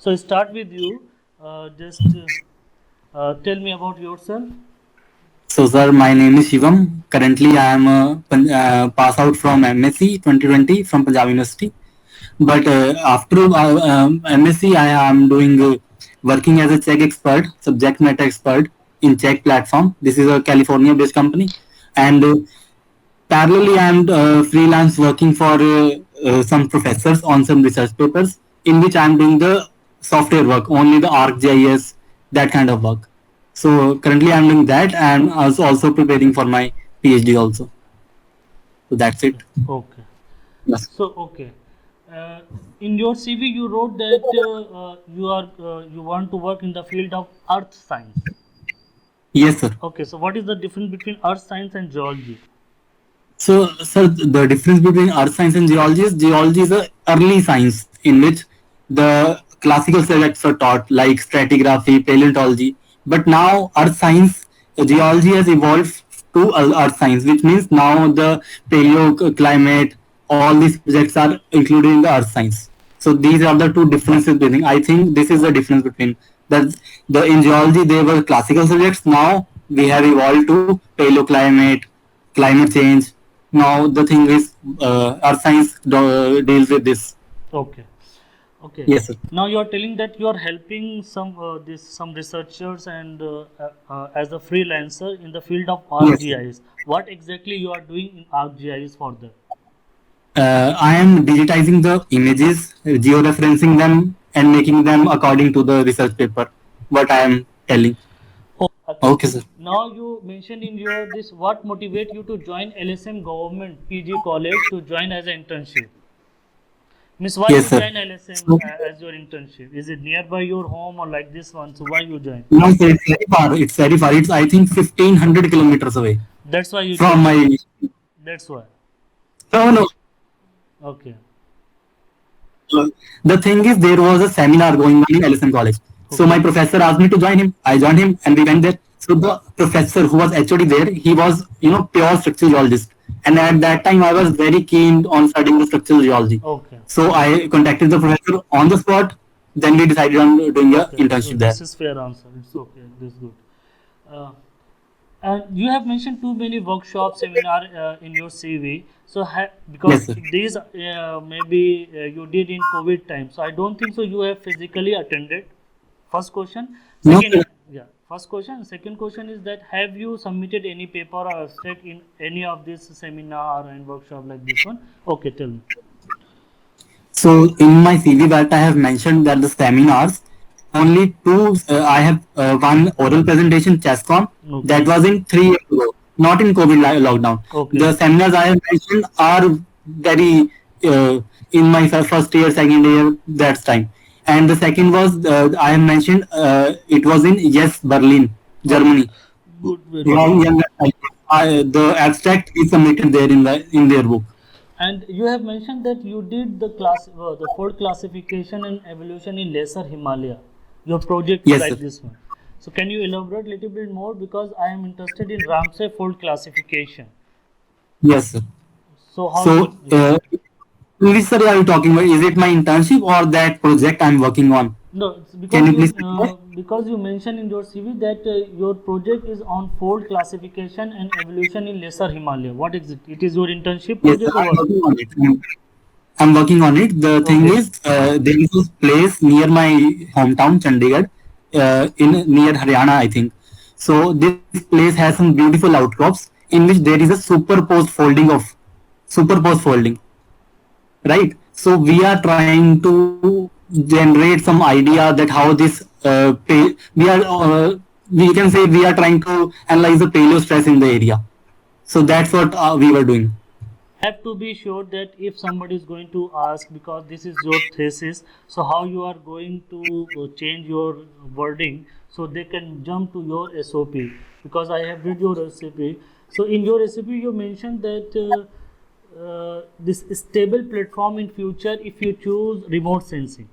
So start with you. Just tell me about yourself. So, sir, my name is Shivam. Currently, I am a pass out from MSc 2020 from Punjab University. But after MSc, I am doing working as a Czech expert, subject matter expert in Czech platform. This is a California-based company, and parallelly, I am freelance working for some professors on some research papers in which I am doing the software work, only the ArcGIS, that kind of work. So currently, I am doing that, and I was also preparing for my PhD also. So that's it. Okay. Yes. Okay. Uh, in your CV, you wrote that you want to work in the field of earth science. Yes, sir. Okay. So what is the difference between earth science and geology? So, sir, the difference between earth science and geology is a early science in which the classical subjects are taught like stratigraphy, paleontology. But now earth science, geology has evolved to earth science, which means now the paleo climate, all these subjects are included in the earth science. So these are the two differences between. I think this is the difference between that the in geology they were classical subjects. Now we have evolved to paleoclimate, climate change. Now the thing is, earth science deals with this. Okay. Okay. Yes, sir. Now you are telling that you are helping some researchers and as a freelancer in the field of Yes, sir. ArcGIS. What exactly you are doing in ArcGIS for that? I am digitizing the images, georeferencing them, and making them according to the research paper. What I am telling. Okay. Okay, sir. Now you mentioned in your this what motivate you to join LSM government PG college to join as an internship. Miss, why Yes, you sir. join LSM So, as your internship? Is it nearby your home or like this one? So why you join? no, sir, it's very far. It's very far. It's I think 1,500 kilometers away That's why you from join. my. That's why. No, no. Okay. The thing is, there was a seminar going on in LSM College. So my Okay. professor asked me to join him. I joined him, and we went there. So the professor who was HOD there, he was pure structural geologist, and at that time I was very keen on studying the structural geology. Okay. So I contacted the professor on the spot. Then we decided on doing a Okay. So internship there. this is fair answer. It's okay. This is good. Uh, and you have mentioned too many workshop seminar in your CV. So because Yes, sir. these maybe you did in COVID time. So I don't think so. You have physically attended. First question. No, Second, sir. yeah. First question. Second question is that have you submitted any paper or abstract in any of this seminar and workshop like this one? Okay, tell me. So in my CV that I have mentioned that the seminars, only two, I have one oral presentation, ChessCon, that Okay. was in 3 years ago, not in COVID lockdown. Okay. The seminars I have mentioned are very in my first year, second year, that's time. And the second was, I have mentioned, it was in Yes, Berlin, Okay. Germany. Good. Very good. Long, young, the abstract is submitted there in their book. And you have mentioned that you did the fold classification and evolution in Lesser Himalaya. Your project is Yes, sir. like this one. So can you elaborate a little bit more because I am interested in Ramsay fold classification. Yes, sir. So how you So, yeah. which study are you talking about? Is it my internship or that project I'm working on? No, it's Can because you you please clarify? mentioned in your CV that your project is on fold classification and evolution in Lesser Himalaya. What is it? It is your internship Yes, sir, project or I'm what? working on it. I'm working on it. The thing Okay. is, there is a place near my hometown, Chandigarh, in near Haryana, I think. So this place has some beautiful outcrops in which there is a superposed folding, right? So we are trying to generate some idea that how this we can say we are trying to analyze the paleo stress in the area. So that's what we were doing. Have to be sure that if somebody is going to ask because this is your thesis, so how you are going to change your wording so they can jump to your SOP because I have read your recipe. So in your recipe you mentioned that this stable platform in future if you choose remote sensing.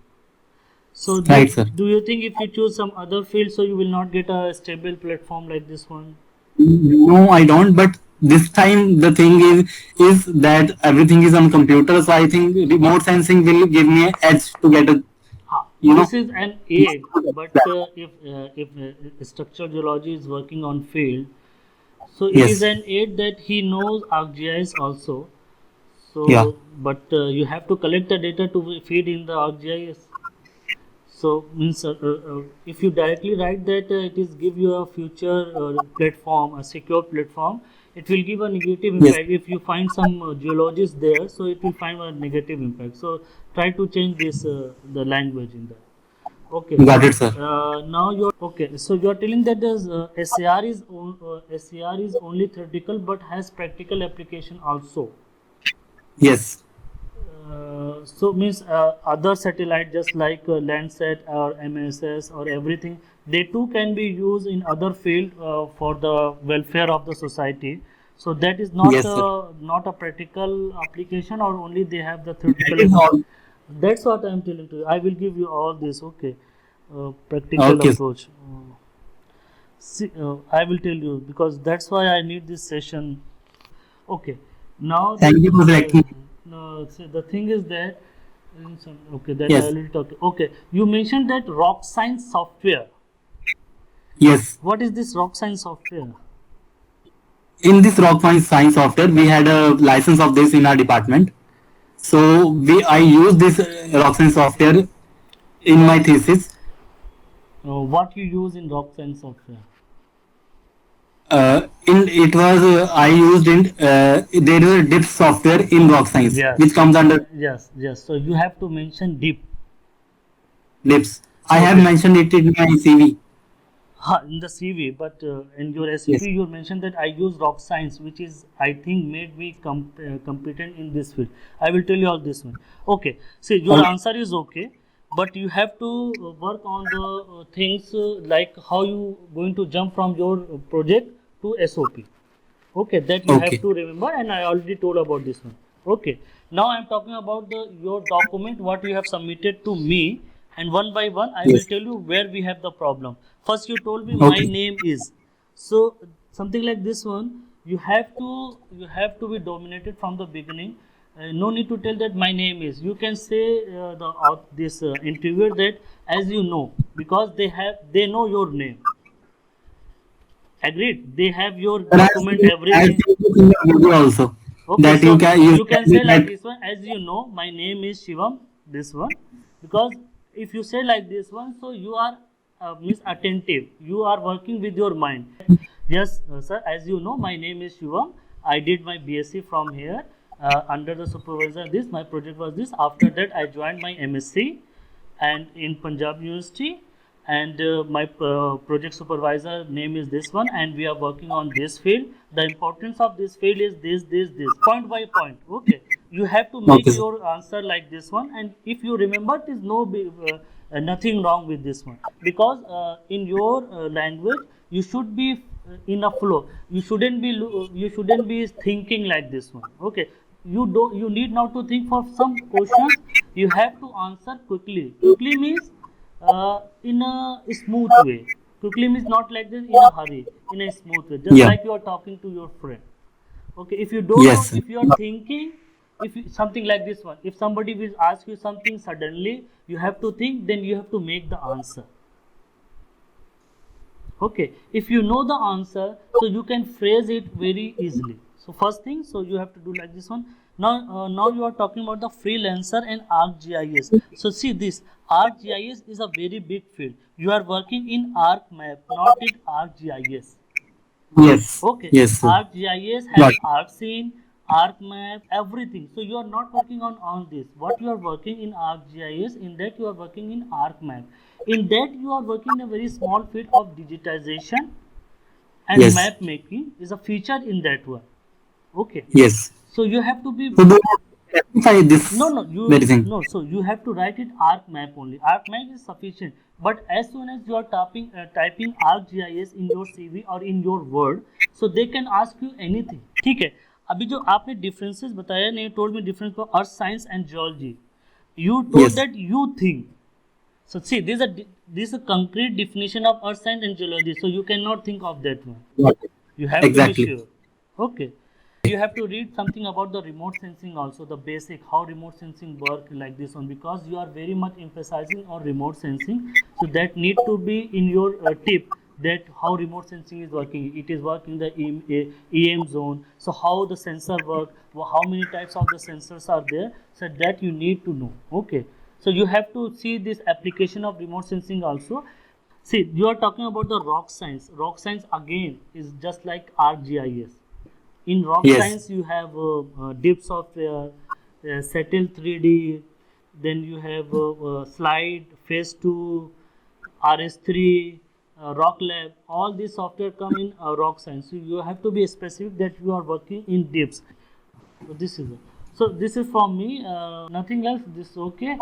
So Right, sir. do you think if you choose some other field so you will not get a stable platform like this one? No, I don't. But this time the thing is that everything is on computer. So I think remote sensing will give me an edge to get a you know. This is an aid, but if structural geology is working on field, so it is Yes. an aid that he knows ArcGIS also. Yeah. So, but you have to collect the data to feed in the ArcGIS. So means if you directly write that it is give you a future platform, a secure platform, it will give a negative Yes. impact. If you find some geologists there, so it will find a negative impact. So try to change this the language in that. Okay. Got it, sir. Now you're okay. So you're telling that there's SAR is only theoretical but has practical application also. Yes. So means other satellite just like Landsat or MSS or everything, they too can be used in other field for the welfare of the society. So that is Yes, sir. not a practical application, or only they have the That theoretical is all. application. That's what I'm telling to you. I will give you all this. Okay, practical Okay. approach. See, I will tell you because that's why I need this session. Okay, now Thank you for selecting. no, see, the thing is that okay, that I Yes. already talked. Okay, you mentioned that rock science software. Yes. What is this rock science software? In this rock science software, we had a license of this in our department. So I use this rock science software in my thesis. What you use in rock science software? In it was I used in there is a DIP software in rock science which Yes, comes under yes, yes. So you have to mention deep. DIPS. I So have this mentioned it in my CV. in the CV, but in your SCP Yes. you mentioned that I use rock science, which is I think made me competent in this field. I will tell you all this one. Okay, see your Okay. answer is okay, but you have to work on the things like how you going to jump from your project to SOP. Okay, that you have Okay. to remember, and I already told about this one. Okay, now I'm talking about the your document what you have submitted to me, and one by one I will Yes. tell you where we have the problem. First, you told me my Okay. name is, so something like this one. You have to be dominated from the beginning. No need to tell that my name is. You can say this interviewer that as you know, because they know your name. Agreed. They have your But document, I everything. think this in the video also Okay, that so you you can can say like that. this one, as you know, my name is Shivam, this one, because if you say like this one, so you are means attentive, you are working with your mind. Yes, sir, as you know, my name is Shivam. I did my BSc from here under the supervisor. This my project was this. After that, I joined my MSc and in Punjab University, and my project supervisor name is this one, and we are working on this field. The importance of this field is this point by point. Okay, you have to make Okay, sir. your answer like this one, and if you remember, there is nothing wrong with this one, because in your language you should be in a flow. You shouldn't be thinking like this one. Okay, you need now to think for some questions. You have to answer quickly. Quickly means in a smooth way. Quickly means not like this in a hurry, in a smooth way, just Yeah. like you are talking to your friend. Okay, if you don't know, Yes, sir. if you are thinking, if you, something like this one, if somebody will ask you something suddenly, you have to think, then you have to make the answer. Okay, if you know the answer, so you can phrase it very easily. So first thing, so you have to do like this one. Now you are talking about the freelancer and ArcGIS. So see this, ArcGIS is a very big field. You are working in ArcMap, not in ArcGIS. Yes. Okay, Yes, sir. ArcGIS Got has ArcScene, ArcMap, everything. So you are not working on this. What you are working in ArcGIS, in that you are working in ArcMap. In that you are working in a very small field of digitization and Yes. map making is a feature in that one. Okay, Yes. so you have to be So do you specify no, this no, you very thing? no. So you have to write it ArcMap only. ArcMap is sufficient. But as soon as you are typing ArcGIS in your CV or in your Word, so they can ask you anything. ठीक है. अभी जो आपने differences बताया, नहीं told me difference for earth science and geology. You told Yes. that you think. So see, this is a concrete definition of earth science and geology. So you cannot think of that one. Got it. You have to be Exactly. sure. Okay. You have to read something about the remote sensing also, the basic how remote sensing work like this one, because you are very much emphasizing on remote sensing. So that need to be in your tip, that how remote sensing is working. It is working the EM zone. So how the sensor work, how many types of the sensors are there. So that you need to know. Okay. So you have to see this application of remote sensing also. See, you are talking about the rock science. Rock science again is just like ArcGIS. In rock Yes. science, you have DIP software, Settle 3D, then you have Slide, Phase 2, RS3, Rock Lab. All these software come in rock science. So you have to be specific that you are working in DIPs. So this is it. So this is from me. Nothing else. This is okay.